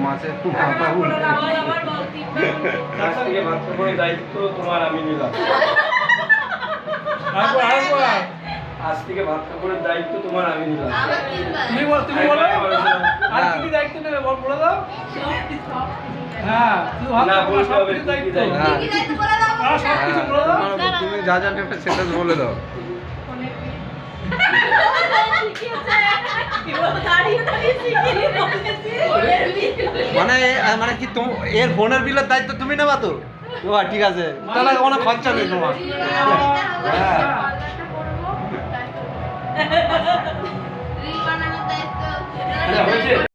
মাছের মাথা উল্টে আজ থেকে ভাত কাপড়ের দায়িত্ব তোমার আমি নিলাম। আজ থেকে ভাত কাপড়ের দায়িত্ব তোমার আমি নিলাম। তুমি বলো আর কি দায়িত্ব নেবে বলে দাও। হ্যাঁ তুই ভাত না, কাপড় বলতে সব হবে কিছু কি দায়িত্ব। দায়িত্ব। হ্যাঁ। কি দায়িত্ব বলে দাও। সব কিছু বলে দাও। তুমি যা যা নেবে সেটা বলে দাও। মানে মানে কি এর ফোনের বিলের দায়িত্ব তুমি নেবা তো? ও ঠিক আছে, তাহলে কোনো খরচা নেই তোমার। হ্যাঁ। রিল বানানোর দায়িত্ব হয়েছে।